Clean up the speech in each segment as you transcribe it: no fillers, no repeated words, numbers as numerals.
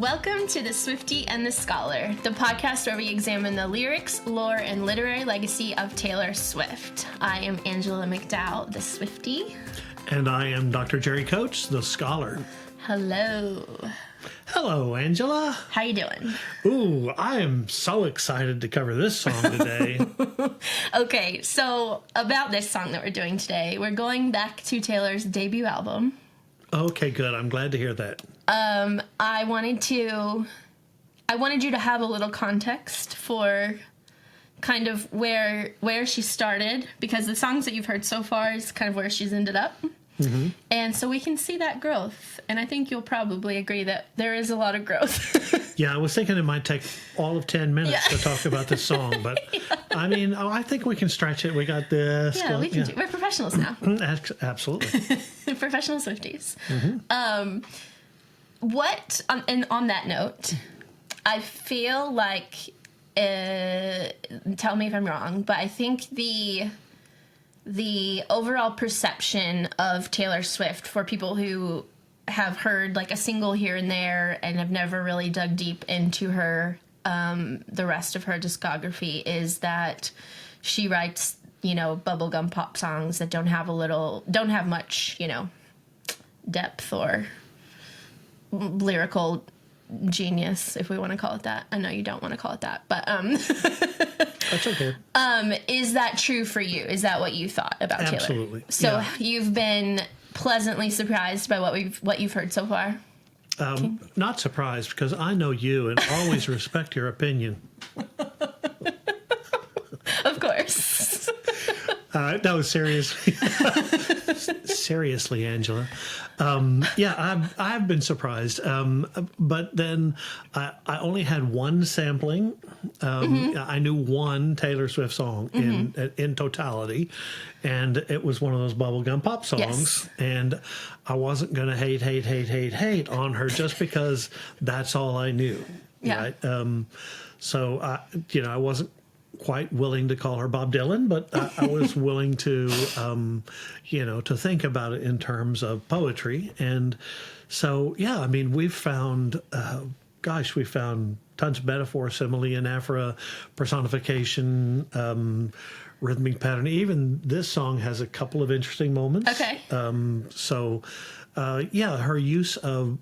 Welcome to the Swiftie and The Scholar, the podcast where we examine the lyrics, lore, and literary legacy of Taylor Swift. I am Angela McDowell, the Swiftie. And I am Dr. Jerry Coates, the Scholar. Hello. Hello, Angela. How you doing? Ooh, I am so excited to cover this song today. Okay, so about this song that we're doing today, we're going back to Taylor's debut album. Okay, good. I'm glad to hear that. I wanted you to have a little context for kind of where she started, because the songs that you've heard so far is kind of where she's ended up. Mm-hmm. And so we can see that growth. And I think you'll probably agree that there is a lot of growth. Yeah, I was thinking it might take all of 10 minutes to talk about this song, but I mean, I think we can stretch it. We got this. Yeah, we can do. We're professionals now. Absolutely. Professional Swifties. Mm-hmm. On that note, I feel like, tell me if I'm wrong, but I think the overall perception of Taylor Swift for people who have heard like a single here and there and have never really dug deep into her, the rest of her discography, is that she writes, bubblegum pop songs that don't have much, depth or lyrical genius, if we want to call it that. I know you don't want to call it that, but that's okay. Is that true for you? Is that what you thought about Taylor? Absolutely. So you've been pleasantly surprised by what you've heard so far? Not surprised, because I know you and always respect your opinion. Of course. No, seriously. Seriously, Angela. I've been surprised. But then I only had one sampling. I knew one Taylor Swift song in totality, and it was one of those bubblegum pop songs. Yes. And I wasn't going to hate on her just because that's all I knew. Yeah. Right? So I wasn't quite willing to call her Bob Dylan, but I was willing to, to think about it in terms of poetry. And so, we've found, we found tons of metaphor, simile, anaphora, personification, rhythmic pattern. Even this song has a couple of interesting moments. Okay. Her use of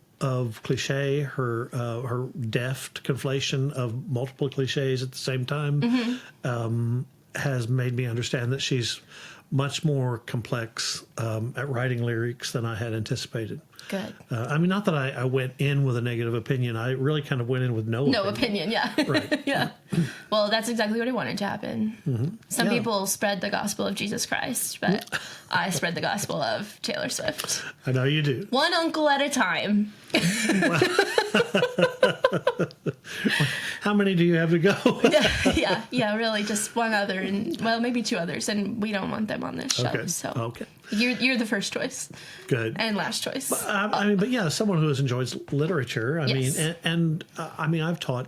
cliche, her deft conflation of multiple cliches at the same time, has made me understand that she's much more complex at writing lyrics than I had anticipated. Good. Not that I went in with a negative opinion. I really kind of went in with no opinion. Yeah. Right. Yeah. Well, that's exactly what I wanted to happen. Mm-hmm. Some Yeah. people spread the gospel of Jesus Christ, but I spread the gospel of Taylor Swift. I know you do. One uncle at a time. How many do you have to go? Yeah, really, just one other, and maybe two others, and we don't want them on this show. Okay. So Okay. You're the first choice. Good. And last choice. Someone who enjoys literature. Yes. I've taught,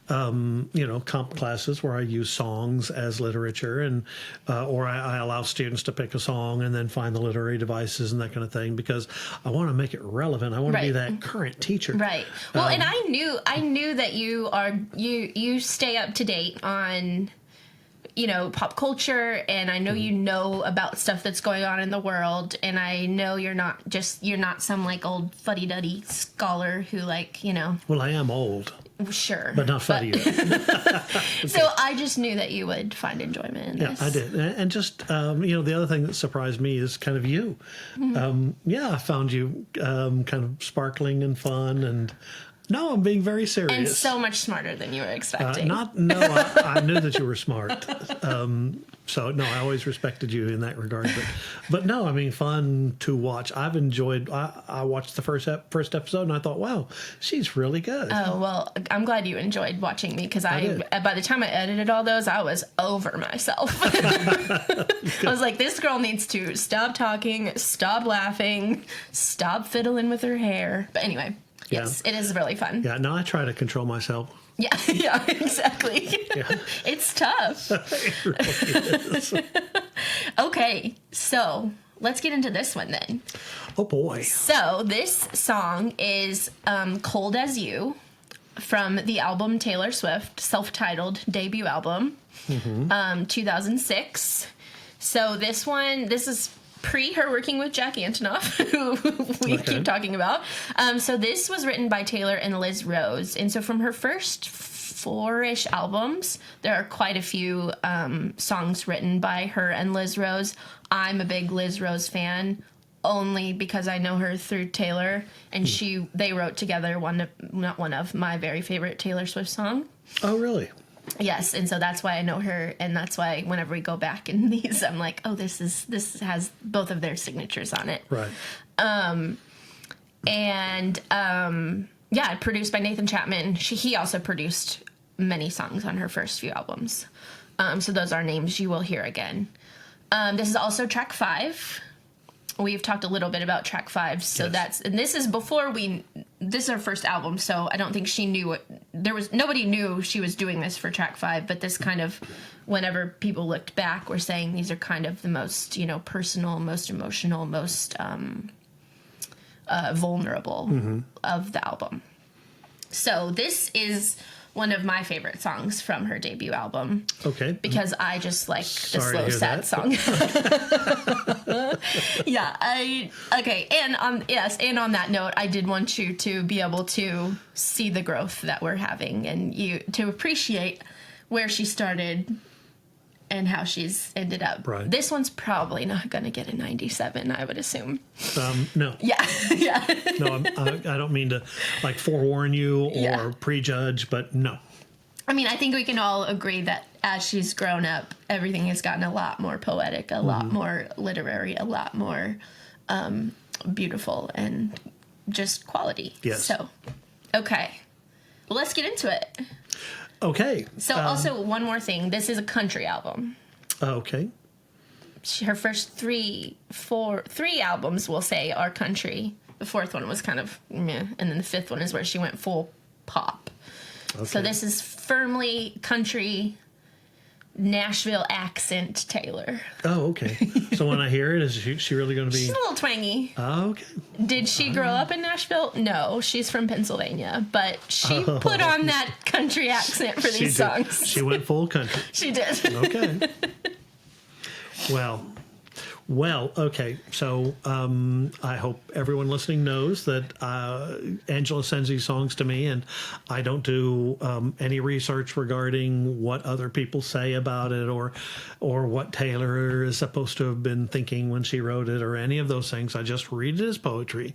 comp classes where I use songs as literature, and or I allow students to pick a song and then find the literary devices and that kind of thing, because I want to make it relevant. I want to be that current teacher. Right. Well, and I knew that you stay up to date on, pop culture, and I know you know about stuff that's going on in the world, and I know you're not some like old fuddy-duddy scholar who Well, I am old. Sure. But not fuddy. So I just knew that you would find enjoyment in this. Yeah, I did. And just, the other thing that surprised me is kind of you. Mm-hmm. I found you kind of sparkling and fun, and no, I'm being very serious. And so much smarter than you were expecting. I knew that you were smart. I always respected you in that regard. But no, fun to watch. I've enjoyed. I watched the first episode, and I thought, wow, she's really good. Oh well, I'm glad you enjoyed watching me, because by the time I edited all those, I was over myself. I was like, this girl needs to stop talking, stop laughing, stop fiddling with her hair. But anyway. Yes, It is really fun. Yeah, no, I try to control myself. Yeah, exactly. Yeah. It's tough. It really is. Okay, so let's get into this one then. Oh boy. So this song is Cold as You from the album Taylor Swift, self-titled debut album, 2006. So this is pre her working with Jack Antonoff, who we keep talking about. So this was written by Taylor and Liz Rose. And so from her first 4-ish albums, there are quite a few songs written by her and Liz Rose. I'm a big Liz Rose fan, only because I know her through Taylor, and they wrote together not one of my very favorite Taylor Swift song. Oh, really? Yes, and so that's why I know her, and that's why whenever we go back in these, I'm like, oh, this has both of their signatures on it. Right. Produced by Nathan Chapman. He also produced many songs on her first few albums. So those are names you will hear again. This is also track 5. We've talked a little bit about track 5, so this is before this is her first album, so I don't think she knew nobody knew she was doing this for track 5, but this kind of, whenever people looked back, were saying these are kind of the most, personal, most emotional, most vulnerable of the album. So this is one of my favorite songs from her debut album. Okay. Because I just like the slow, sad song. And on that note, I did want you to be able to see the growth that we're having, and you to appreciate where she started and how she's ended up. Right. This one's probably not going to get a 97, I would assume. No. Yeah. Yeah. No, I don't mean to forewarn you or prejudge, but no. I mean, I think we can all agree that as she's grown up, everything has gotten a lot more poetic, a lot more literary, a lot more beautiful, and just quality. Yes. So, okay. Well, let's get into it. Okay. So also one more thing. This is a country album. Okay. Her first three albums, we'll say, are country. The fourth one was kind of meh, and then the fifth one is where she went full pop. Okay. So this is firmly country, Nashville accent Taylor. Oh, okay. So when I hear it, is she really going to be... She's a little twangy. Oh, okay. Did she grow up in Nashville? No, she's from Pennsylvania, but she put on that country accent for these songs. She went full country. She did. Okay. Well, okay. So I hope everyone listening knows that Angela sends these songs to me, and I don't do any research regarding what other people say about it or what Taylor is supposed to have been thinking when she wrote it or any of those things. I just read it as poetry.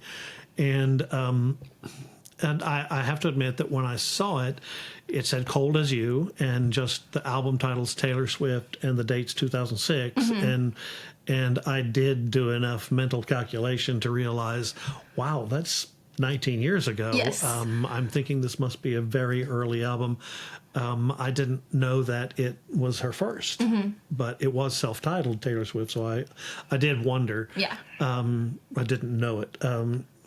And I have to admit that when I saw it, it said Cold as You, and just the album title's Taylor Swift and the date's 2006. And I did do enough mental calculation to realize, wow, that's 19 years ago. Yes. I'm thinking this must be a very early album. I didn't know that it was her first, but it was self-titled Taylor Swift, so I did wonder. Yeah. I didn't know it.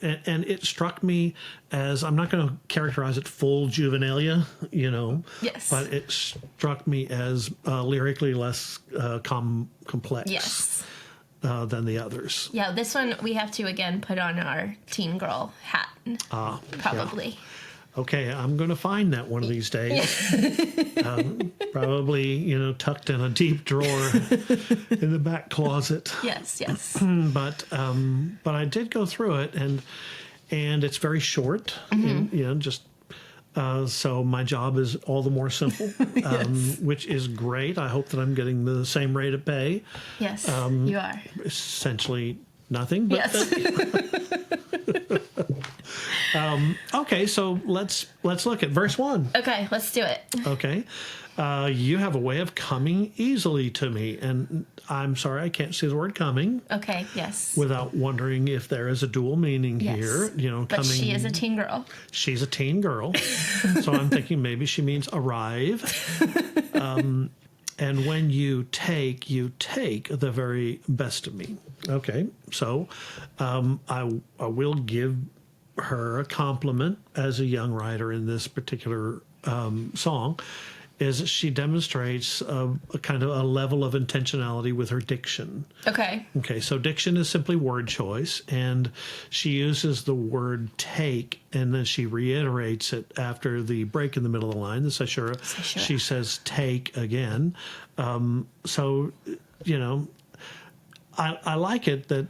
And it struck me as, I'm not going to characterize it full juvenilia, Yes. but it struck me as lyrically less complex. Yes. Than the others. Yeah, this one we have to again put on our teen girl hat. Probably. Yeah. Okay, I'm going to find that one of these days. Probably, tucked in a deep drawer in the back closet. Yes. But I did go through it, and it's very short. Just so my job is all the more simple, which is great. I hope that I'm getting the same rate of pay. Yes, you are. Essentially nothing. But yes. Okay, so let's look at verse 1. Okay, let's do it. Okay. You have a way of coming easily to me, and I'm sorry I can't see the word coming. Okay, yes. Without wondering if there is a dual meaning here. But coming. She is a teen girl. She's a teen girl, so I'm thinking maybe she means arrive. And when you take the very best of me. Okay, so I will give her a compliment as a young writer in this particular song. is she demonstrates a kind of a level of intentionality with her diction. Okay. Okay, so diction is simply word choice, and she uses the word take, and then she reiterates it after the break in the middle of the line, the caesura. She says take again. So, you know, I like it that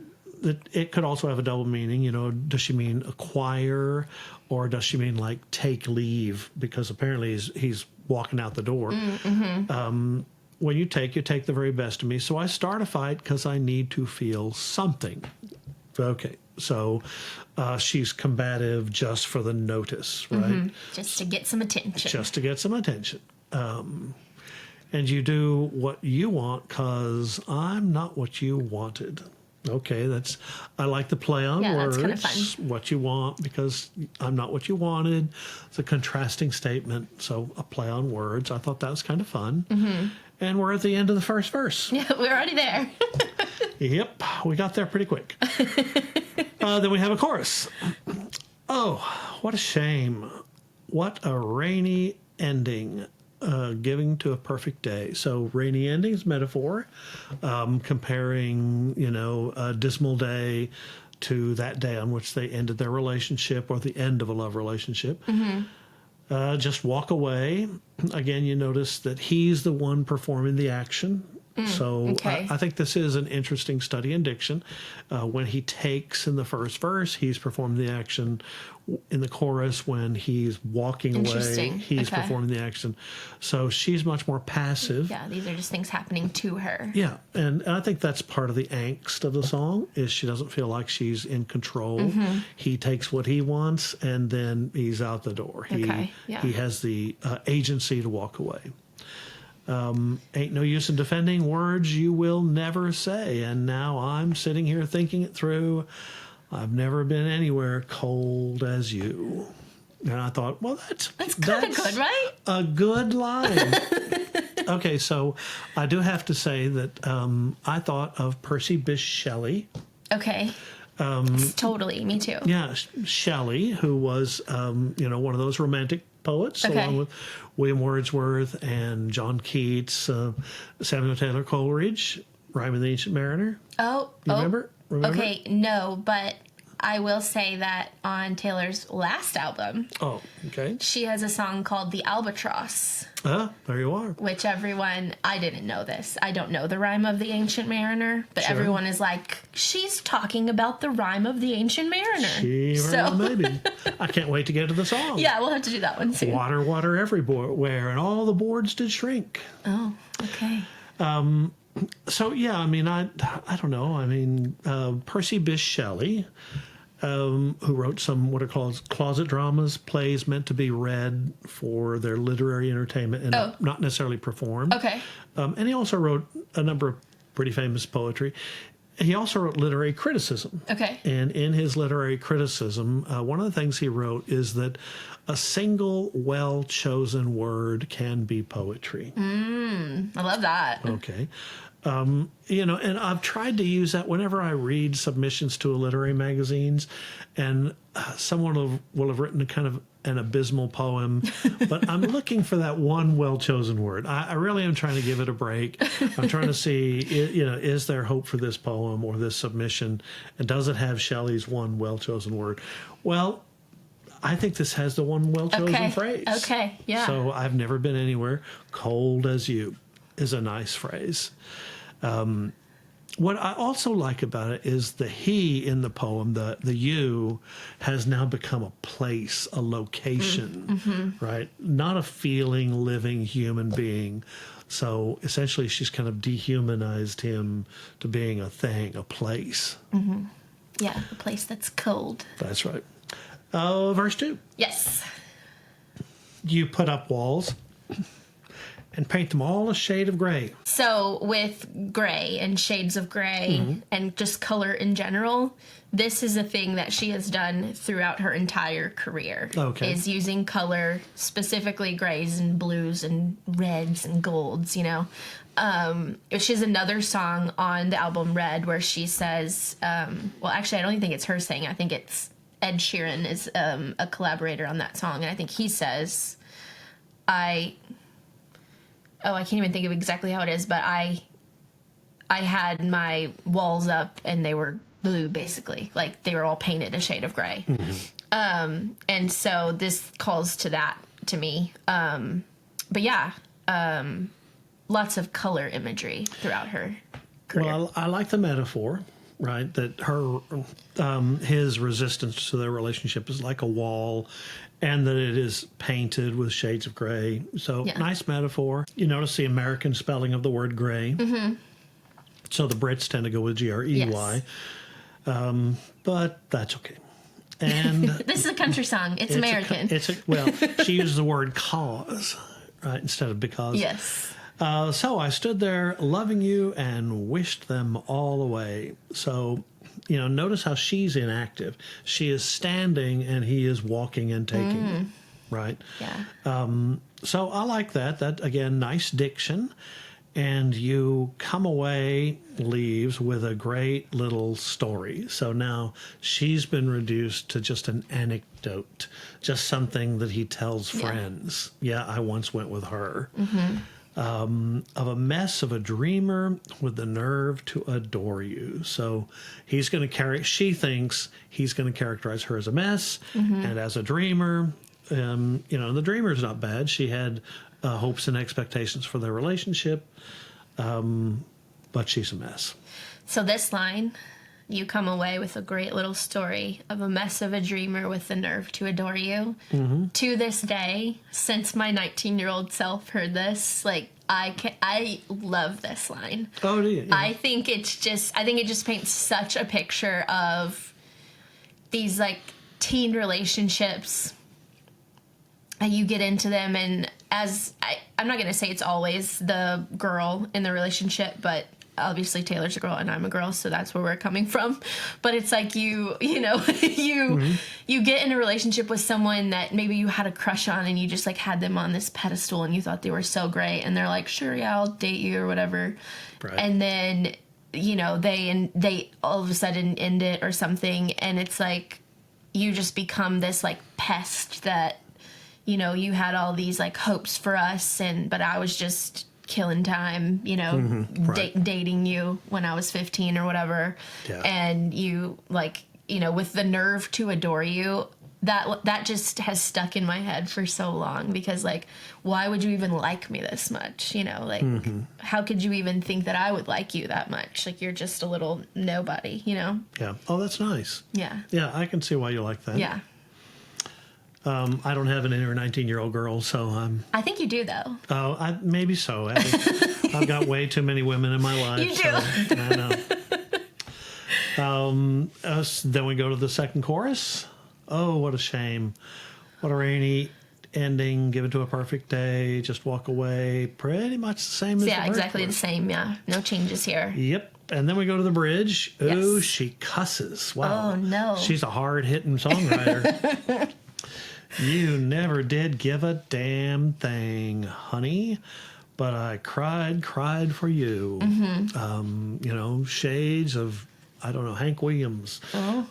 it could also have a double meaning. You know, does she mean acquire, or does she mean like take leave? Because apparently he's walking out the door. When you take the very best of me. So I start a fight because I need to feel something. Okay, so she's combative just for the notice, right? Just to get some attention. Just to get some attention. And you do what you want because I'm not what you wanted. Okay, I like the play on words. That's kind of fun. What you want because I'm not what you wanted. It's a contrasting statement, so a play on words. I thought that was kind of fun. And we're at the end of the first verse. Yeah, we're already there. Yep, we got there pretty quick. Then we have a chorus. Oh, what a shame. What a rainy ending. Giving to a perfect day. So rainy endings metaphor, comparing, you know, a dismal day to that day on which they ended their relationship or the end of a love relationship. Just walk away. Again, you notice that he's the one performing the action. So I think this is an interesting study in diction. When he takes in the first verse, he's performing the action. In the chorus, when he's walking away, he's performing the action. So she's much more passive. Yeah, these are just things happening to her. Yeah, and I think that's part of the angst of the song, is she doesn't feel like she's in control. He takes what he wants, and then he's out the door. He has the agency to walk away. Ain't no use in defending words you will never say. And now I'm sitting here thinking it through. I've never been anywhere cold as you. And I thought, well, that's kind of good, right? A good line. Okay, so I do have to say that I thought of Percy Bysshe Shelley. Okay. Totally, me too. Yeah, Shelley, who was, you know, one of those romantic poets, along with William Wordsworth and John Keats, Samuel Taylor Coleridge, Rime of the Ancient Mariner. Remember? Okay, no, but I will say that on Taylor's last album, she has a song called The Albatross. There you are. Which I didn't know this. I don't know the Rime of the Ancient Mariner, but everyone is like, she's talking about the Rime of the Ancient Mariner. Maybe. I can't wait to get to the song. Yeah, we'll have to do that one soon. Water, water everywhere, and all the boards did shrink. Oh, okay. So, yeah, I mean, I don't know. I mean, Percy Bysshe Shelley, who wrote some what are called closet dramas, plays meant to be read for their literary entertainment and not necessarily performed. Okay. And he also wrote a number of pretty famous poetry. He also wrote literary criticism. Okay. And in his literary criticism, one of the things he wrote is that a single well-chosen word can be poetry. I love that. Okay. You know, and I've tried to use that whenever I read submissions to literary magazines, and someone will have written a kind of an abysmal poem, but I'm looking for that one well-chosen word. I really am trying to give it a break. I'm trying to see, you know, is there hope for this poem or this submission, and does it have Shelley's one well-chosen word? Well, I think this has the one well-chosen phrase. Okay, yeah. So I've never been anywhere cold as you is a nice phrase. What I also like about it is the he in the poem, the you, has now become a place, a location, right? Not a feeling, living human being. So essentially she's kind of dehumanized him to being a thing, a place. Yeah, a place that's cold. That's right. Verse 2. Yes. You put up walls and paint them all a shade of gray. So with gray and shades of gray and just color in general, this is a thing that she has done throughout her entire career. Okay. Is using color, specifically grays and blues and reds and golds, you know. She has another song on the album Red where she says, well, actually, I don't even think it's her saying. I think it's Ed Sheeran is a collaborator on that song. And I think he says, oh, I can't even think of exactly how it is, but I had my walls up and they were blue, basically. Like, they were all painted a shade of gray. And so this calls to that to me. But yeah, lots of color imagery throughout her career. Well, I like the metaphor, right? That his resistance to their relationship is like a wall, and that it is painted with shades of gray. So nice metaphor. You notice the American spelling of the word gray. So the Brits tend to go with Grey. But that's okay. And this is a country song. It's American. She used the word cause, right, instead of because. Yes. So I stood there loving you and wished them all away. So, notice how she's inactive. She is standing and he is walking and taking, right? Yeah. So I like that. That, again, nice diction. And you come away, leaves, with a great little story. So now she's been reduced to just an anecdote, just something that he tells friends. Yeah, I once went with her. Of a mess of a dreamer with the nerve to adore you. So she thinks he's going to characterize her as a mess and as a dreamer. The dreamer's not bad. She had hopes and expectations for their relationship, but she's a mess. So this line, you come away with a great little story of a mess of a dreamer with the nerve to adore you. To this day, since my 19-year-old self heard this, like, I love this line. Oh, do you? Yeah. I think it just paints such a picture of these, like, teen relationships. And you get into them, and I'm not going to say it's always the girl in the relationship, but obviously Taylor's a girl and I'm a girl, so that's where we're coming from. But it's like you get in a relationship with someone that maybe you had a crush on, and you just like had them on this pedestal and you thought they were so great, and they're like, sure, yeah, I'll date you or whatever. Right. And then, they all of a sudden end it or something, and it's like you just become this like pest that, you had all these like hopes for us, but I was just killing time, dating you when I was 15 or whatever. Yeah. And you like, with the nerve to adore you, that just has stuck in my head for so long, because like, why would you even like me this much? How could you even think that I would like you that much? Like, you're just a little nobody, Yeah. Oh, that's nice. Yeah. Yeah, I can see why you like that. Yeah. I don't have an inner 19-year-old girl, so I think you do, though. Oh, maybe so. I've got way too many women in my life. You do. So, I know. Then we go to the second chorus. Oh, what a shame. What a rainy ending. Give it to a perfect day. Just walk away. Pretty much the same as the exactly the same. Yeah. No changes here. Yep. And then we go to the bridge. Yes. Ooh, she cusses. Wow. Oh, no. She's a hard-hitting songwriter. You never did give a damn thing, honey, but I cried for you. Shades of, I don't know, Hank Williams. Oh,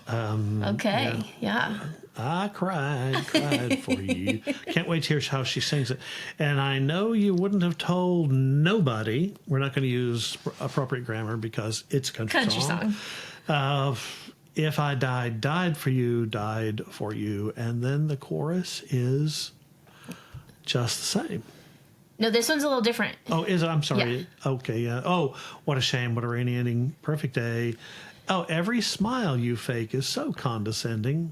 okay, yeah. I cried for you. Can't wait to hear how she sings it. And I know you wouldn't have told nobody. We're not going to use appropriate grammar because it's a country song. If I died for you, died for you. And then the chorus is just the same. No, this one's a little different. Oh, is it? I'm sorry. Yeah. Okay, yeah. Oh, what a shame. What a rainy ending. Perfect day. Oh, every smile you fake is so condescending.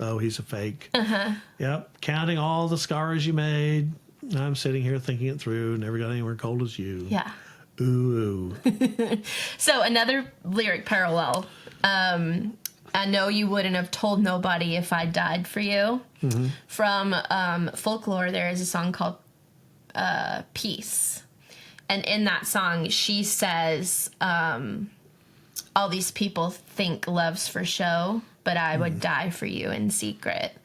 Oh, he's a fake. Uh-huh. Yep. Counting all the scars you made. I'm sitting here thinking it through. Never got anywhere cold as you. Yeah. Ooh. So another lyric parallel. I know you wouldn't have told nobody if I died for you. Mm-hmm. From Folklore, there is a song called Peace. And in that song, she says, all these people think love's for show, but I would die for you in secret.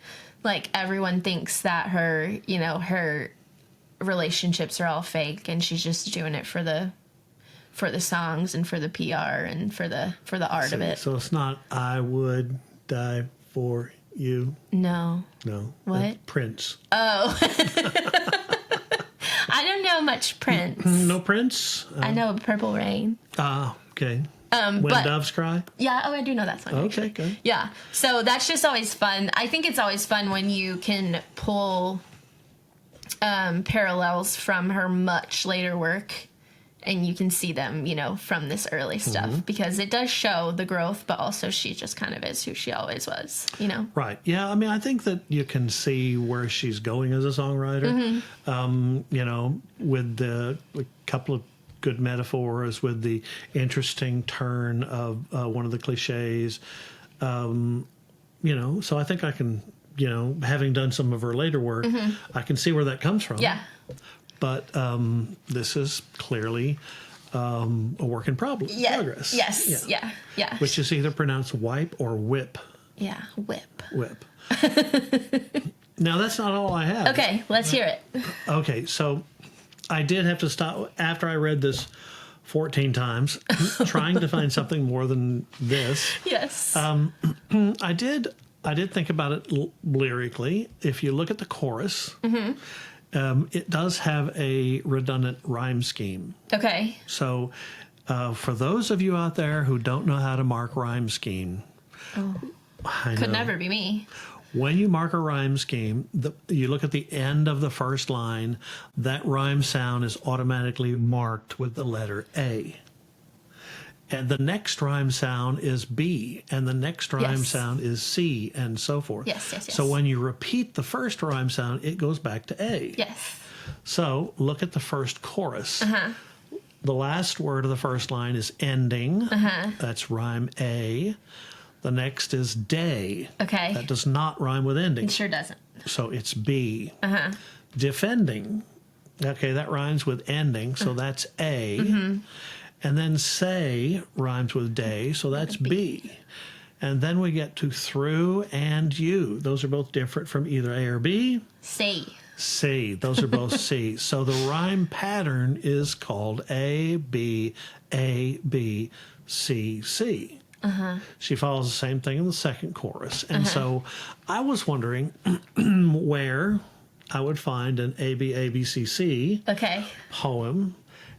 Like, everyone thinks that her relationships are all fake, and she's just doing it for the songs and for the PR and for the art of it. So it's not I would die for you. No. No. What? Prince. Oh. I don't know. know much Prince. No Prince? I know Purple Rain. Okay. When Doves Cry? Yeah, I do know that song. Okay, good. Yeah, so that's just always fun. I think it's always fun when you can pull parallels from her much later work, and you can see them, from this early stuff, because it does show the growth, but also she just kind of is who she always was, Right. Yeah, I mean, I think that you can see where she's going as a songwriter, with a couple of good metaphors, with the interesting turn of one of the cliches, so I think I can, having done some of her later work, I can see where that comes from. Yeah. But this is clearly a work in progress. Yes. Yeah. Which is either pronounced wipe or whip. Yeah, whip. Whip. Now, that's not all I have. Okay, let's hear it. Okay, so I did have to stop after I read this 14 times, trying to find something more than this. Yes. I did think about it lyrically. If you look at the chorus, it does have a redundant rhyme scheme. Okay. So for those of you out there who don't know how to mark rhyme scheme, Could never be me. When you mark a rhyme scheme, you look at the end of the first line, that rhyme sound is automatically marked with the letter A. And the next rhyme sound is B, and the next rhyme sound is C, and so forth. Yes. So when you repeat the first rhyme sound, it goes back to A. Yes. So look at the first chorus. The last word of the first line is ending. That's rhyme A. The next is day. Okay. That does not rhyme with ending. It sure doesn't. So it's B. Defending. Okay, that rhymes with ending, so that's A. And then say rhymes with day, so that's B. And then we get to through and you. Those are both different from either A or B. Say. C. Those are both C. So the rhyme pattern is called A, B, C, C. She follows the same thing in the second chorus. And so I was wondering where I would find an ABABCC poem.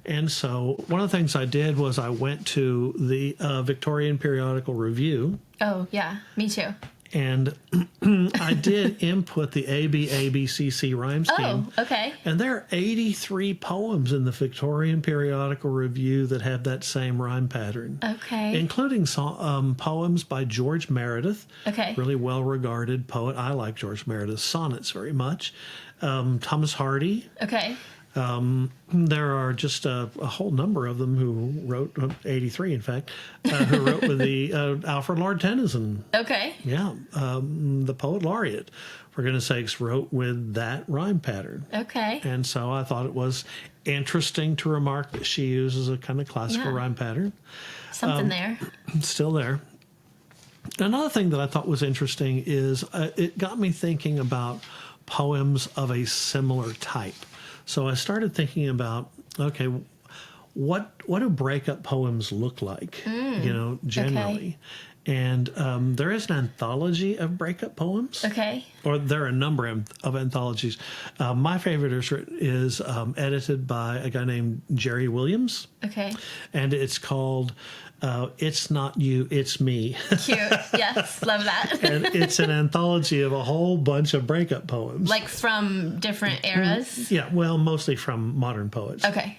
And so one of the things I did was I went to the Victorian Periodical Review. Oh, yeah. Me too. And I did input the ABABCC rhyme scheme. Oh, okay. And there are 83 poems in the Victorian Periodical Review that have that same rhyme pattern. Okay. Including poems by George Meredith. Okay. Really well-regarded poet. I like George Meredith's sonnets very much. Thomas Hardy. Okay. There are just a whole number of them who wrote, 83 in fact, who wrote with the Alfred Lord Tennyson. Okay. Yeah, the poet laureate, for goodness sakes, wrote with that rhyme pattern. Okay. And so I thought it was interesting to remark that she uses a kind of classical rhyme pattern. Something there. Still there. Another thing that I thought was interesting is it got me thinking about poems of a similar type. So I started thinking about, okay, what do breakup poems look like, generally? Okay. And there is an anthology of breakup poems. Okay. Or there are a number of anthologies. My favorite is edited by a guy named Jerry Williams. Okay. And it's called It's Not You, It's Me. Cute. Yes. Love that. And it's an anthology of a whole bunch of breakup poems. Like from different eras? Yeah, well, mostly from modern poets. Okay.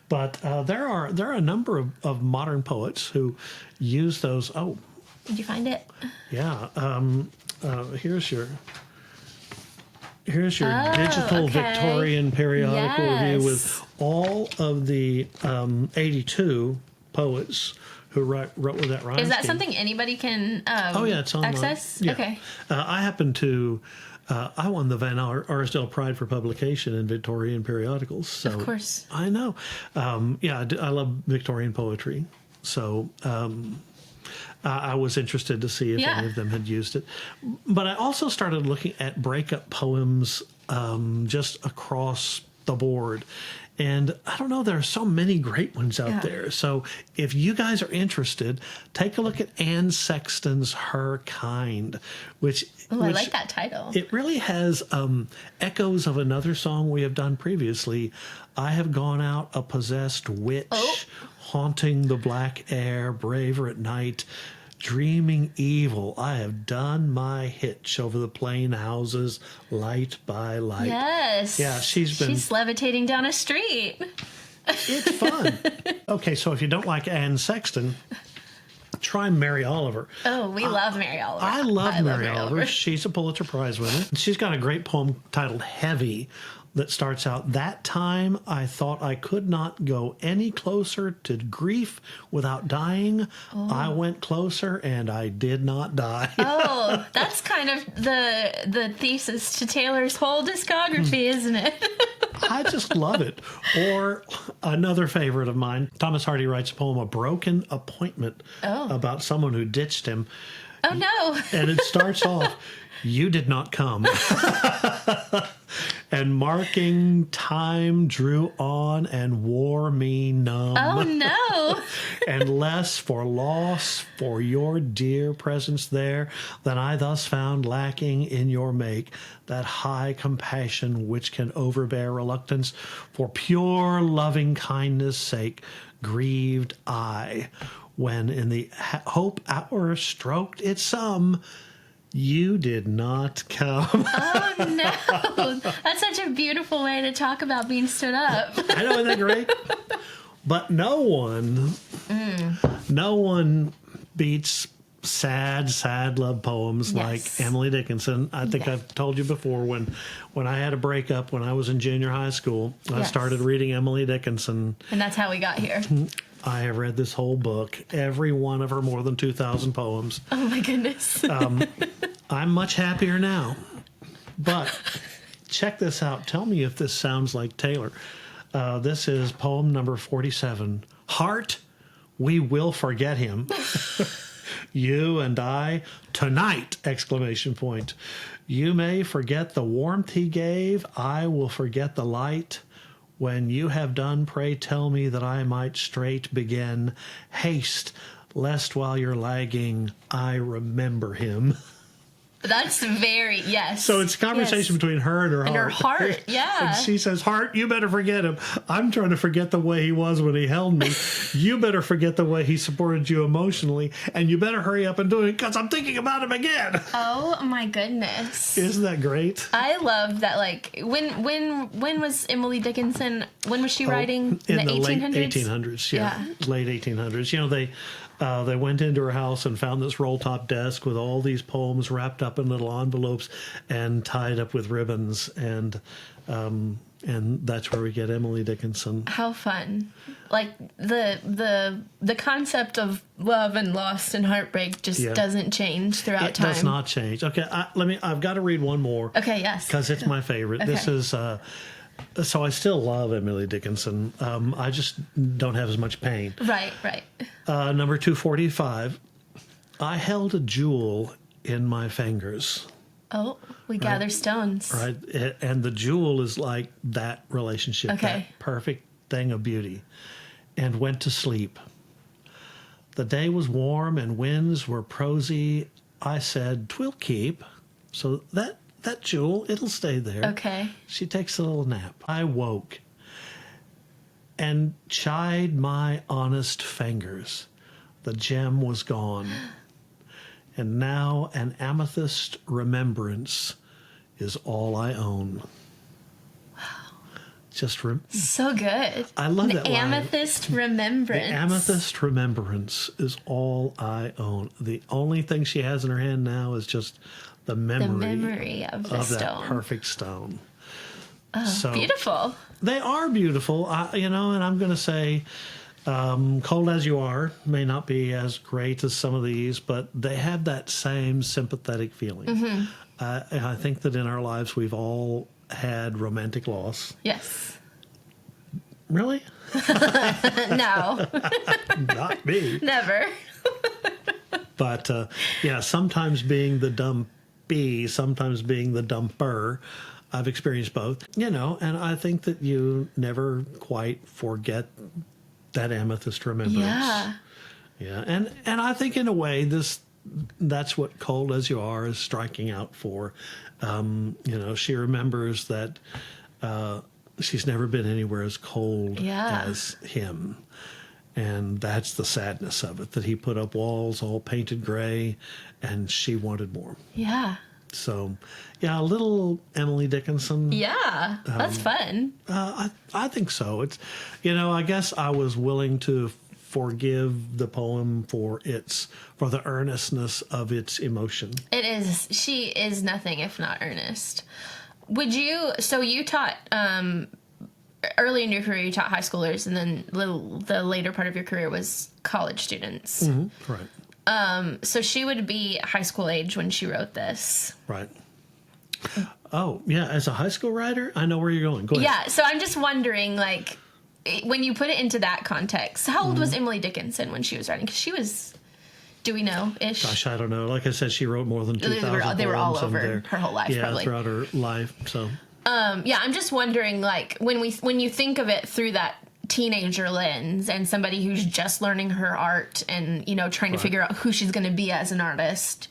But there are a number of modern poets who use those. Oh. Did you find it? Yeah. Here's your digital Victorian Periodical Review with all of the 82 poets who wrote with that rhyme Is that scheme. something anybody can it's online. access? Yeah. Okay. I happen to... I won the VanArsdel Pride for Publication in Victorian Periodicals. So of course. I know. I love Victorian poetry. So I was interested to see if any of them had used it. But I also started looking at breakup poems just across the board. And I don't know, there are so many great ones out there. So if you guys are interested, take a look at Anne Sexton's Her Kind, which I like that title. It really has echoes of another song we have done previously. I have gone out a possessed witch, haunting the black air, braver at night, dreaming evil. I have done my hitch over the plain houses, light by light. Yes. Yeah, she's levitating down a street. It's fun. Okay, so if you don't like Anne Sexton, try Mary Oliver. Oh, we love Mary Oliver. I love Mary Oliver. She's a Pulitzer Prize winner. She's got a great poem titled Heavy that starts out, that time I thought I could not go any closer to grief without dying. I went closer and I did not die. Oh, that's kind of the thesis to Taylor's whole discography, isn't it? I just love it. Or another favorite of mine, Thomas Hardy writes a poem, A Broken Appointment, about someone who ditched him. Oh, no. And it starts off, you did not come. And marking time drew on and wore me numb. Oh, no. And less for loss for your dear presence there than I thus found lacking in your make, that high compassion which can overbear reluctance for pure loving kindness' sake, grieved I, when in the hope hour stroked its sum, you did not come. Oh, no. That's such a beautiful way to talk about being stood up. I know, isn't that great? But no one beats sad love poems like Emily Dickinson. I think I've told you before, when I had a breakup when I was in junior high school, I started reading Emily Dickinson. And that's how we got here. I have read this whole book, every one of her more than 2,000 poems. Oh, my goodness. I'm much happier now. But check this out. Tell me if this sounds like Taylor. This is poem number 47. Heart, we will forget him. You and I, tonight! Exclamation point. You may forget the warmth he gave. I will forget the light. When you have done, pray tell me that I might straight begin. Haste, lest while you're lagging, I remember him. That's very, So it's a conversation between her and her heart. And her heart, yeah. And she says, heart, you better forget him. I'm trying to forget the way he was when he held me. You better forget the way he supported you emotionally. And you better hurry up and do it because I'm thinking about him again. Oh, my goodness. Isn't that great? I love that, like, when was Emily Dickinson, when was she writing? In the 1800s? late 1800s, late 1800s. You know, they went into her house and found this roll-top desk with all these poems wrapped up in little envelopes and tied up with ribbons, and that's where we get Emily Dickinson. How fun! Like the concept of love and loss and heartbreak just doesn't change throughout time. It does not change. Okay, I've got to read one more. Okay, yes, because it's my favorite. Okay. This is. So I still love Emily Dickinson. I just don't have as much pain. Right. Number 245. I held a jewel in my fingers. Oh, we gather stones. Right. And the jewel is like that relationship. That perfect thing of beauty. And went to sleep. The day was warm and winds were prosy. I said, 'twill keep. So that jewel, it'll stay there. Okay. She takes a little nap. I woke and chid my honest fingers. The gem was gone. And now an amethyst remembrance is all I own. Wow. Just so good. I love that line. Amethyst remembrance. The amethyst remembrance is all I own. The only thing she has in her hand now is just the memory of the stone. That perfect stone. Oh, so beautiful. They are beautiful, and I'm going to say, Cold As You Are may not be as great as some of these, but they have that same sympathetic feeling. Mm-hmm. I think that in our lives we've all had romantic loss. Yes. Really? No. Not me. Never. But, sometimes being the dumpy, sometimes being the dumper, I've experienced both, and I think that you never quite forget that amethyst remembrance. Yeah. Yeah, and I think in a way that's what Cold as You Are is striking out for. She remembers that she's never been anywhere as cold as him. And that's the sadness of it, that he put up walls all painted gray, and she wanted more. Yeah. So, yeah, a little Emily Dickinson. Yeah, that's fun. I think so. It's, I guess I was willing to forgive the poem for the earnestness of its emotion. It is. She is nothing if not earnest. So you taught, early in your career, you taught high schoolers, and then the later part of your career was college students. Mm-hmm. Right. So she would be high school age when she wrote this. Right. Oh, yeah. As a high school writer, I know where you're going. Go ahead. Yeah. So I'm just wondering, like, when you put it into that context, how old was Emily Dickinson when she was writing? Because she was, do we know, ish? Gosh, I don't know. Like I said, she wrote more than 2,000 They were all poems over her whole life, probably. throughout her life. So. Yeah, I'm just wondering, like, when you think of it through that teenager lens and somebody who's just learning her art and, trying to figure out who she's going to be as an artist,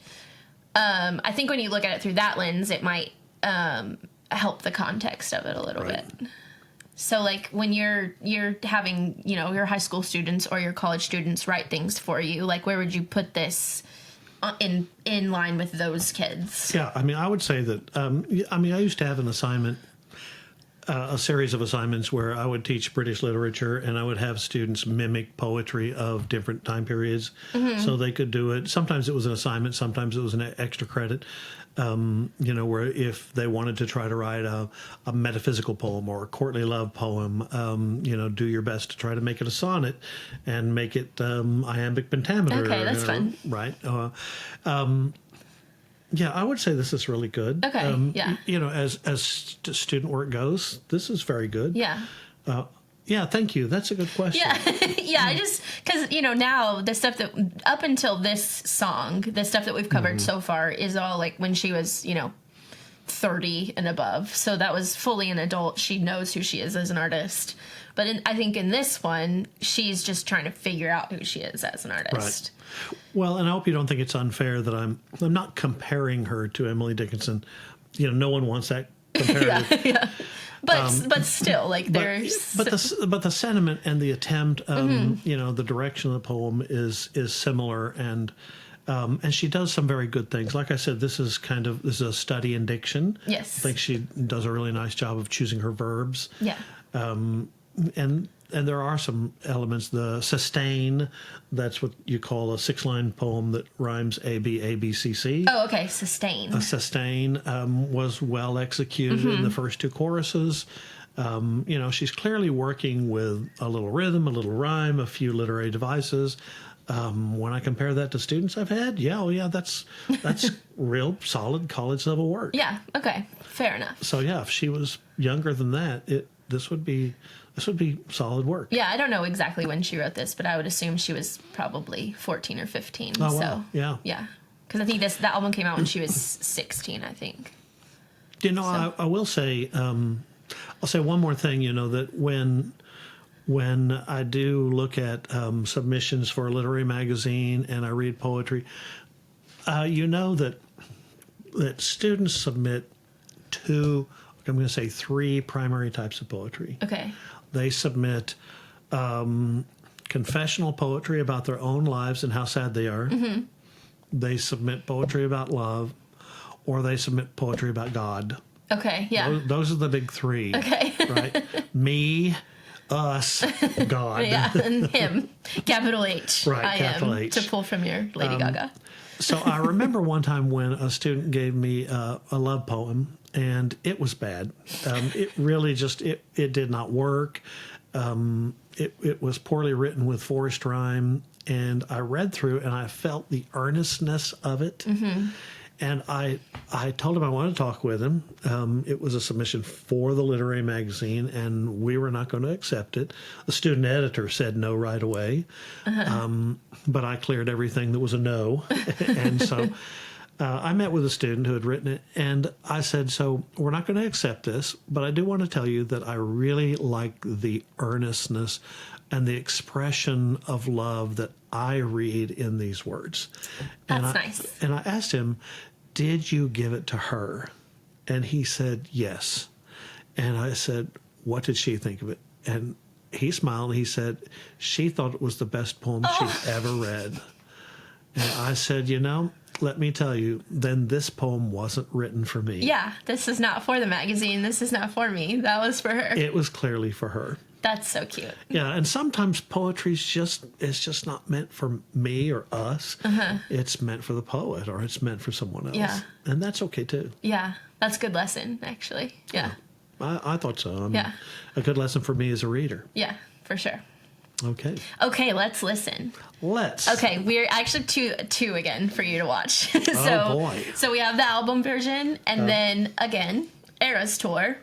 I think when you look at it through that lens, it might help the context of it a little bit. So, like, when you're having, your high school students or your college students write things for you, like, where would you put this in line with those kids? Yeah, I would say that, I used to have an assignment, a series of assignments where I would teach British literature and I would have students mimic poetry of different time periods so they could do it. Sometimes it was an assignment, sometimes it was an extra credit, where if they wanted to try to write a metaphysical poem or a courtly love poem, do your best to try to make it a sonnet and make it iambic pentameter. Okay, that's fun. Right. Yeah, I would say this is really good. Okay, yeah. As student work goes, this is very good. Yeah. Yeah, thank you. That's a good question. Yeah, yeah. I just because now the stuff that up until this song, the stuff that we've covered so far is all like when she was 30 and above. So that was fully an adult. She knows who she is as an artist. But I think in this one, she's just trying to figure out who she is as an artist. Right. Well, and I hope you don't think it's unfair that I'm not comparing her to Emily Dickinson. No one wants that comparative. Yeah. But still, like there's but the sentiment and the attempt, the direction of the poem is similar, and she does some very good things. Like I said, this is a study in diction. Yes, I think she does a really nice job of choosing her verbs. Yeah, and there are some elements. The sustain, that's what you call a 6-line poem that rhymes A, B, A, B, C, C. Oh, okay, sustain. A sustain was well executed in the first 2 choruses. She's clearly working with a little rhythm, a little rhyme, a few literary devices. When I compare that to students I've had, that's real solid college level work. Yeah, okay, fair enough. So yeah, if she was younger than that, this would be solid work. Yeah, I don't know exactly when she wrote this, but I would assume she was probably 14 or 15. Oh, so wow. Yeah. Yeah. Because I think that album came out when she was 16, I think. I will say, I'll say one more thing, that when I do look at submissions for a literary magazine and I read poetry, that students submit 3 primary types of poetry. Okay. They submit confessional poetry about their own lives and how sad they are. Mm-hmm. They submit poetry about love, or they submit poetry about God. Okay, yeah. Those are the big 3. Okay. Right? Me, us, God. Yeah, and him. Capital H. Right, I capital am, H. to pull from your Lady Gaga. So I remember one time when a student gave me a love poem, and it was bad. It really it did not work. It was poorly written with forced rhyme, and I read through and I felt the earnestness of it. Mm-hmm. And I told him I wanted to talk with him. It was a submission for the literary magazine, and we were not going to accept it. The student editor said no right away, but I cleared everything that was a no. And so I met with a student who had written it, and I said, so we're not going to accept this, but I do want to tell you that I really like the earnestness and the expression of love that I read in these words. That's nice. And I asked him, did you give it to her? And he said, yes. And I said, what did she think of it? And he smiled and he said, she thought it was the best poem she'd ever read. And I said, let me tell you, then this poem wasn't written for me. Yeah, this is not for the magazine. This is not for me. That was for her. It was clearly for her. That's so cute. Yeah, and sometimes poetry's just not meant for me or us. It's meant for the poet, or it's meant for someone else. Yeah. And that's okay too. Yeah, that's a good lesson, actually. Yeah. I thought so. I mean, Yeah. A good lesson for me as a reader. Yeah, for sure. Okay. Okay, let's listen. Let's. Okay, we're actually two again for you to watch. Oh, boy. So we have the album version, and then again, Eras Tour.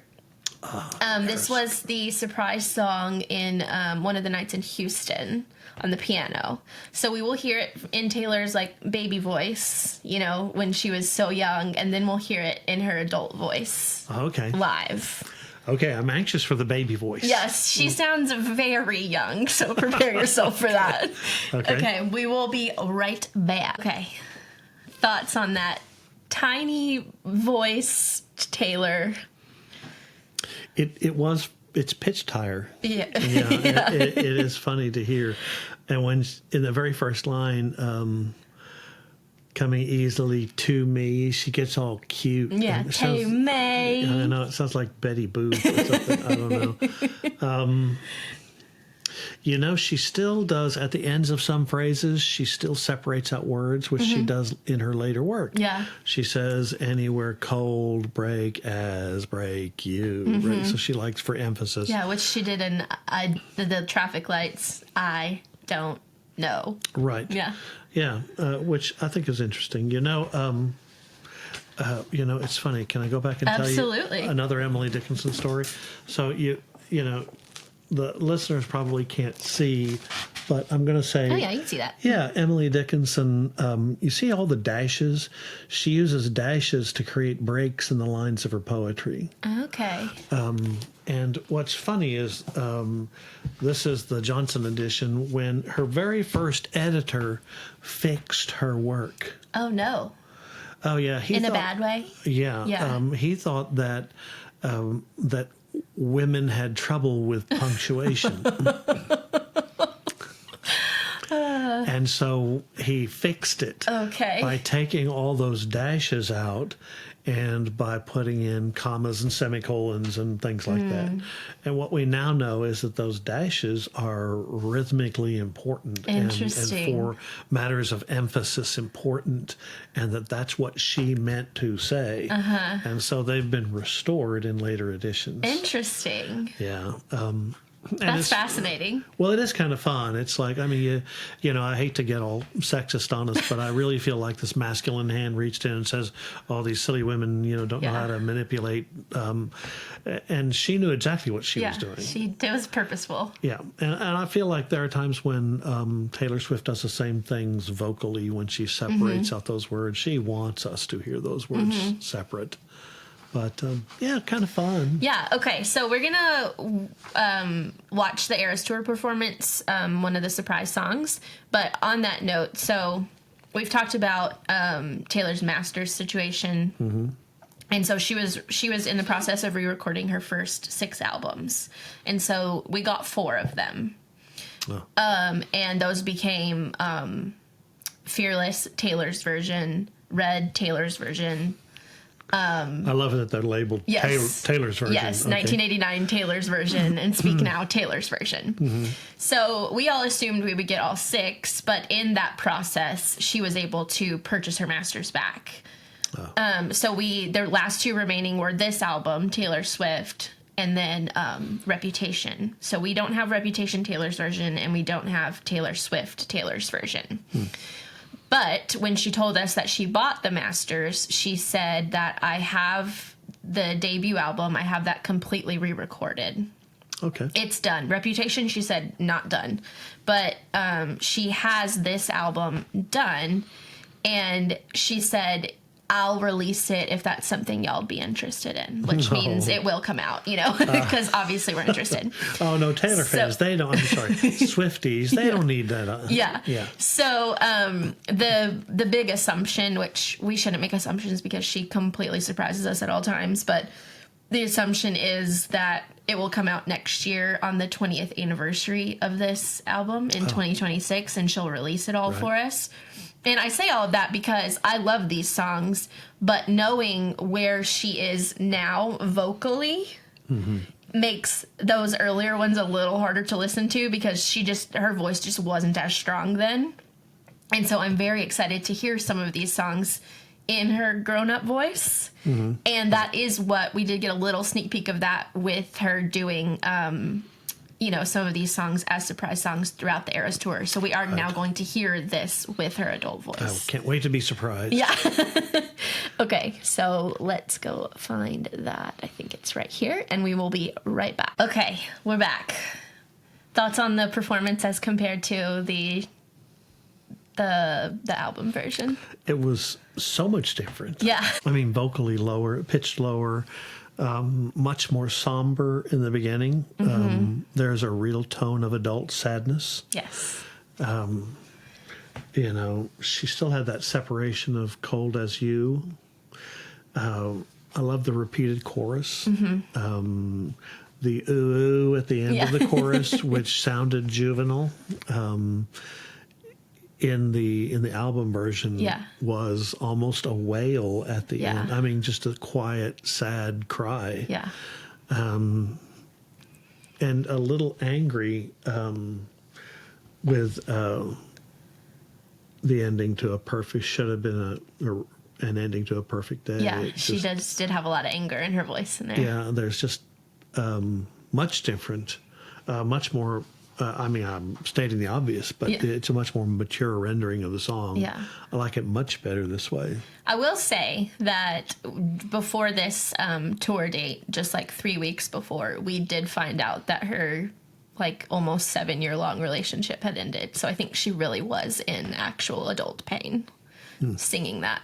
This was the surprise song in one of the nights in Houston on the piano. So we will hear it in Taylor's like baby voice, when she was so young, and then we'll hear it in her adult voice Okay. live. Okay, I'm anxious for the baby voice. Yes, she sounds very young, so prepare yourself for that. Okay, we will be right back. Okay, thoughts on that tiny voice, Taylor? It's pitch tire. Yeah. Yeah, it is funny to hear. And when in the very first line, coming easily to me, she gets all cute. Yeah, to me. I know, it sounds like Betty Boop or something. I don't know. She still does, at the ends of some phrases, she still separates out words, which she does in her later work. Yeah. She says, anywhere cold, break as break you. Right? So she likes for emphasis. Yeah, which she did in the traffic lights. I don't know. Right. Yeah. Yeah, which I think is interesting. It's funny. Can I go back and tell Absolutely. you another Emily Dickinson story? So the listeners probably can't see, but I'm going to say. Oh yeah, you can see that. Yeah, Emily Dickinson. You see all the dashes. She uses dashes to create breaks in the lines of her poetry. Okay. And what's funny is this is the Johnson edition when her very first editor fixed her work. Oh no. Oh yeah, In a bad way. Yeah. Yeah. He thought that that women had trouble with punctuation. And so he fixed it by taking all those dashes out and by putting in commas and semicolons and things like that. And what we now know is that those dashes are rhythmically important and for matters of emphasis important, and that's what she meant to say. And so they've been restored in later editions. Interesting. Yeah. That's fascinating. Well, it is kind of fun. It's like, I mean, I hate to get all sexist on us, but I really feel like this masculine hand reached in and says, "Oh, these silly women, don't know how to manipulate." And she knew exactly what she was doing. It was purposeful. Yeah, and I feel like there are times when Taylor Swift does the same things vocally when she separates out those words. She wants us to hear those words separate. But, kind of fun. Yeah, okay. So we're going to watch the Eras Tour performance, one of the surprise songs. But on that note, so we've talked about Taylor's master's situation. And so she was in the process of re-recording her first 6 albums. And so we got 4 of them. Oh. And those became Fearless, Taylor's version, Red, Taylor's version, I love it that they're labeled Taylor's version. Yes, 1989 Taylor's version and Speak Now Taylor's version. So we all assumed we would get all 6, but in that process, she was able to purchase her masters back. So their last 2 remaining were this album, Taylor Swift, and then Reputation. So we don't have Reputation Taylor's version, and we don't have Taylor Swift Taylor's version. But when she told us that she bought the masters, she said that I have the debut album. I have that completely re-recorded. Okay. It's done. Reputation, she said, not done. But she has this album done. And she said I'll release it if that's something y'all be interested in, which means it will come out, because obviously we're interested. Oh, no, Taylor fans, they don't, I'm sorry, Swifties, they don't need that. Yeah. So the big assumption, which we shouldn't make assumptions because she completely surprises us at all times, but the assumption is that it will come out next year on the 20th anniversary of this album in 2026, and she'll release it all for us. And I say all of that because I love these songs, but knowing where she is now vocally makes those earlier ones a little harder to listen to because her voice just wasn't as strong then. And so I'm very excited to hear some of these songs in her grown-up voice. And that is what we did get a little sneak peek of that with her doing some of these songs as surprise songs throughout the Eras tour. So we are now going to hear this with her adult voice. I can't wait to be surprised. Yeah. Okay, so let's go find that. I think it's right here, and we will be right back. Okay, we're back. Thoughts on the performance as compared to the album version? It was so much different. Yeah. I mean, vocally lower, pitched lower, much more somber in the beginning. There's a real tone of adult sadness. Yes. She still had that separation of Cold as You. I love the repeated chorus. The ooh, ooh at the end of the chorus, which sounded juvenile. In the album version was almost a wail at the end. I mean, just a quiet, sad cry. Yeah. And a little angry with the ending to should have been an ending to A Perfect Day. Yeah, she did have a lot of anger in her voice in there. Yeah, there's just much different, much more. I'm stating the obvious, but it's a much more mature rendering of the song. Yeah. I like it much better this way. I will say that before this tour date, just like 3 weeks before, we did find out that her almost 7-year-long relationship had ended. So I think she really was in actual adult pain singing that.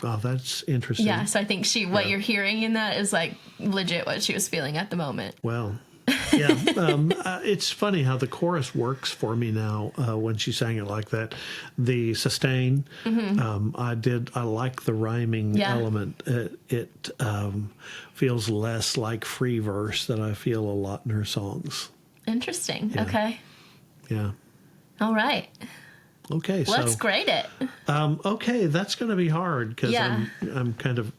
Oh, that's interesting. Yeah, so I think what you're hearing in that is legit what she was feeling at the moment. Well, yeah. It's funny how the chorus works for me now when she sang it like that. The sustain, I like the rhyming element. It feels less like free verse than I feel a lot in her songs. Interesting. Yeah. Okay. Yeah. All right. Okay, let's grade it. Okay, that's going to be hard because I'm kind of.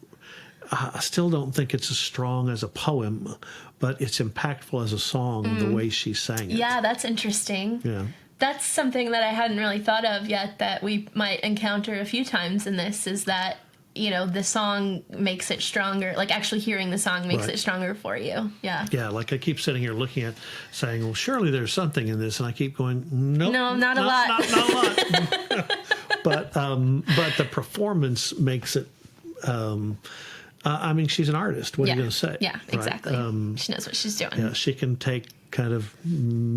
I still don't think it's as strong as a poem, but it's impactful as a song. The way she sang it. Yeah, that's interesting. Yeah, that's something that I hadn't really thought of yet. That we might encounter a few times in this is that the song makes it stronger. Actually hearing the song makes it stronger for you. Yeah. Yeah, I keep sitting here looking at, saying, well, surely there's something in this. And I keep going, nope, no, not a lot. Not a lot. but the performance makes it, she's an artist. What are you going to say? Yeah, exactly. Right? She knows what she's doing. Yeah, she can take kind of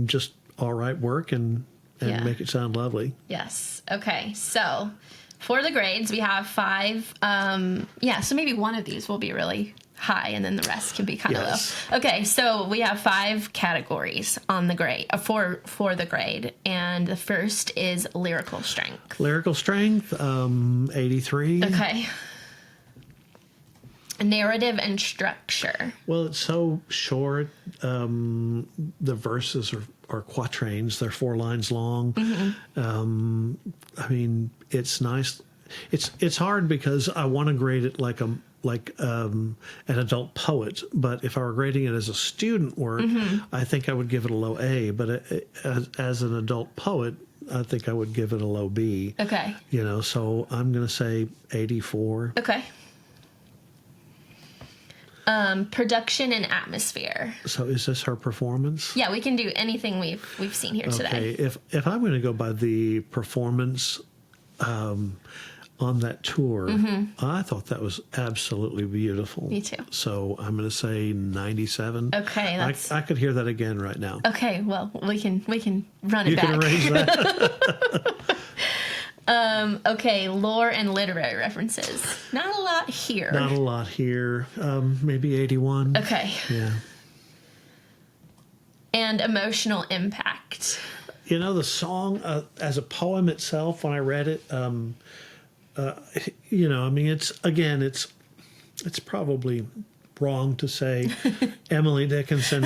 just all right work and make it sound lovely. Yes. Okay, so for the grades, we have 5. So maybe one of these will be really high, and then the rest can be kind of low. Okay, so we have 5 categories on the grade for the grade, and the first is lyrical strength. Lyrical strength, 83. Okay. Narrative and structure. Well, it's so short. The verses are quatrains. They're 4 lines long. It's nice. It's hard because I want to grade it like an adult poet, but if I were grading it as a student work, I think I would give it a low A. But as an adult poet, I think I would give it a low B. Okay. So I'm going to say 84. Okay. Production and atmosphere. So is this her performance? Yeah, we can do anything we've seen here today. Okay, if I'm going to go by the performance on that tour, I thought that was absolutely beautiful. Me too. So I'm going to say 97. Okay, I could hear that again right now. Okay, well we can run it back. You can arrange that. Okay, lore and literary references. Not a lot here. Not a lot here. Maybe 81. Okay. Yeah. And emotional impact. You know, the song as a poem itself, when I read it, you know, I mean, it's probably wrong to say Emily Dickinson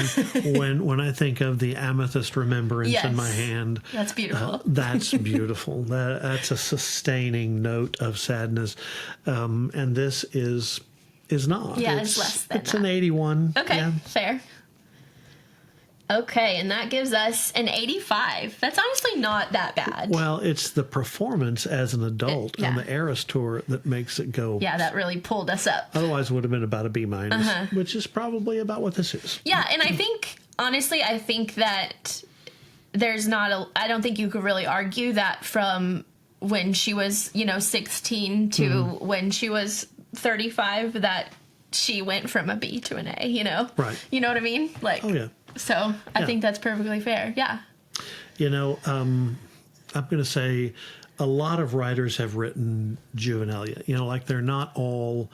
when I think of the amethyst remembrance in my hand. That's beautiful. That's beautiful. That's a sustaining note of sadness. And this is not. Yeah, it's less than It's that. an 81. Okay, Yeah. fair. Okay, and that gives us an 85. That's honestly not that bad. Well, it's the performance as an adult yeah. on the Eras tour that makes it go. Yeah, that really pulled us up. Otherwise, it would have been about a B-, which is probably about what this is. Yeah, and I think, honestly, that there's not I don't think you could really argue that from when she was, 16 to when she was 35, that she went from a B to an A, Right. You know what I mean? Like, Oh, yeah. So I think that's perfectly fair. Yeah. You know, I'm going to say a lot of writers have written juvenilia. You know, like they're not all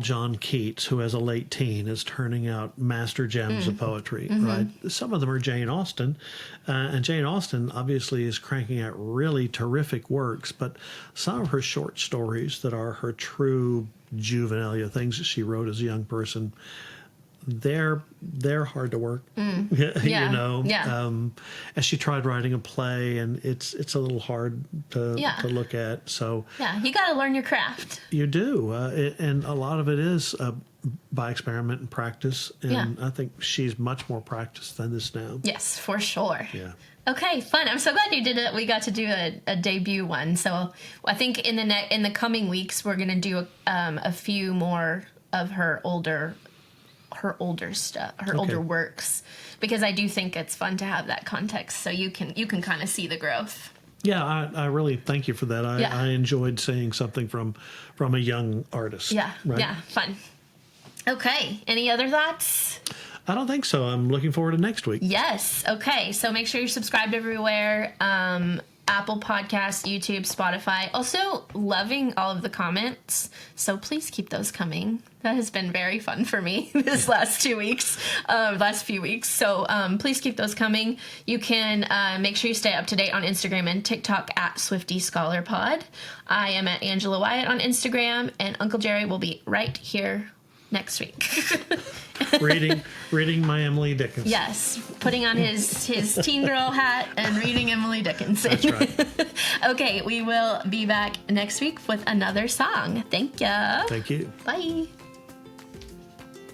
John Keats, who as a late teen is turning out master gems of poetry, right? Some of them are Jane Austen, and Jane Austen obviously is cranking out really terrific works, but some of her short stories that are her true juvenilia, things that she wrote as a young person, they're hard to work. Yeah. You know. Yeah. And she tried writing a play, and it's a little hard to look at. So Yeah, you got to learn your craft. you do, and a lot of it is by experiment and practice. And I think she's much more practiced than this now. Yes, for sure. Yeah. Okay, fun. I'm so glad you did it. We got to do a debut one. So I think in the coming weeks we're gonna do a few more of her older stuff, older works, because I do think it's fun to have that context, so you can kind of see the growth. Yeah, I really thank you for that. I enjoyed seeing something from a young artist. Yeah, right? yeah, fun. Okay, any other thoughts? I don't think so. I'm looking forward to next week. Yes. Okay, so make sure you're subscribed everywhere. Apple Podcasts, YouTube, Spotify. Also, loving all of the comments, so please keep those coming. That has been very fun for me this last few weeks. So please keep those coming. You can make sure you stay up to date on Instagram and TikTok at Swiftie Scholar Pod. I am at Angela Wyatt on Instagram, and Uncle Jerry will be right here next week. reading my Emily Dickinson. Yes, putting on his teen girl hat and reading Emily Dickinson. That's right. Okay, we will be back next week with another song. Thank ya. Thank you. Bye.